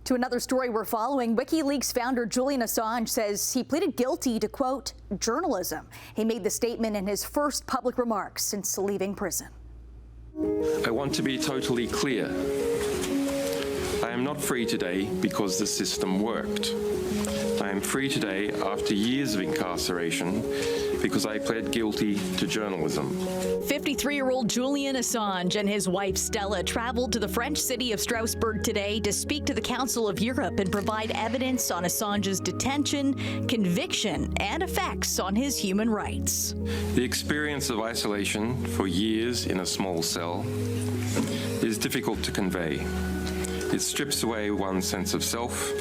To another story we're following, WikiLeaks founder Julian Assange says he pleaded guilty to, quote, journalism. He made the statement in his first public remarks since leaving prison. I want to be totally clear. I am not free today because the system worked. I am free today after years of incarceration because I pled guilty to journalism. 53-year-old Julian Assange and his wife Stella traveled to the French city of Strasbourg today to speak to the Council of Europe and provide evidence on Assange's detention, conviction, and effects on his human rights. The experience of isolation for years in a small cell is difficult to convey. It strips away one's sense of self,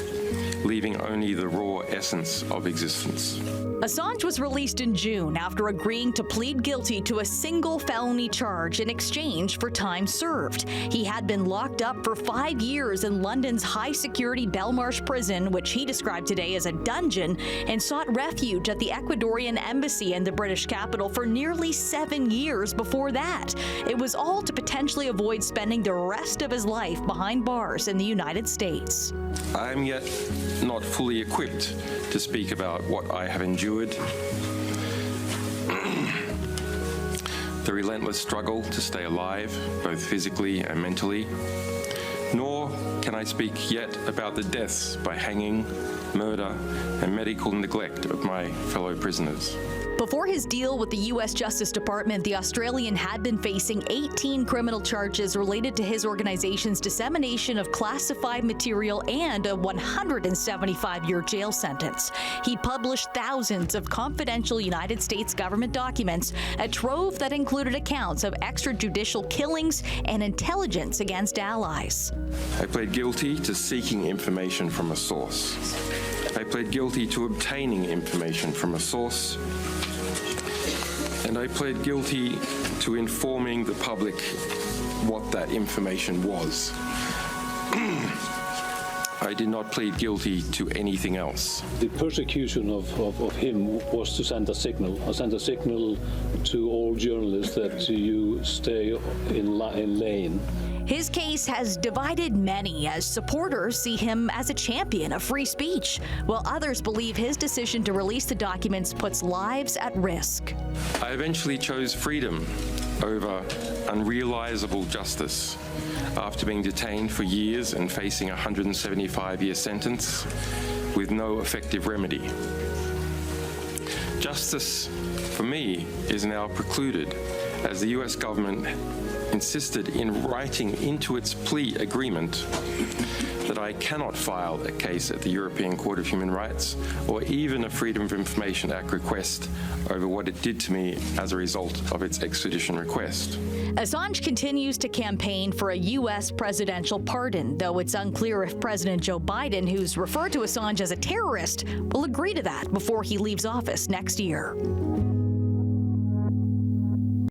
leaving only the raw essence of existence. Assange was released in June after agreeing to plead guilty to a single felony charge in exchange for time served. He had been locked up for 5 years in London's high-security Belmarsh prison, which he described today as a dungeon, and sought refuge at the Ecuadorian embassy in the British capital for nearly 7 years before that. It was all to potentially avoid spending the rest of his life behind bars in the United States. I am yet not fully equipped to speak about what I have endured, the relentless struggle to stay alive, both physically and mentally, nor can I speak yet about the deaths by hanging, murder, and medical neglect of my fellow prisoners. Before his deal with the U.S. Justice Department, the Australian had been facing 18 criminal charges related to his organization's dissemination of classified material and a 175-year jail sentence. He published thousands of confidential United States government documents, a trove that included accounts of extrajudicial killings and intelligence against allies. I pled guilty to seeking information from a source. I pled guilty to obtaining information from a source. And I pled guilty to informing the public what that information was. I did not plead guilty to anything else. The persecution of him was to send a signal to all journalists that you stay in lane. His case has divided many, as supporters see him as a champion of free speech, while others believe his decision to release the documents puts lives at risk. I eventually chose freedom over unrealizable justice after being detained for years and facing a 175-year sentence with no effective remedy. Justice, for me, is now precluded as the U.S. government insisted in writing into its plea agreement that I cannot file a case at the European Court of Human Rights or even a Freedom of Information Act request over what it did to me as a result of its extradition request. Assange continues to campaign for a U.S. presidential pardon, though it's unclear if President Joe Biden, who's referred to Assange as a terrorist, will agree to that before he leaves office next year.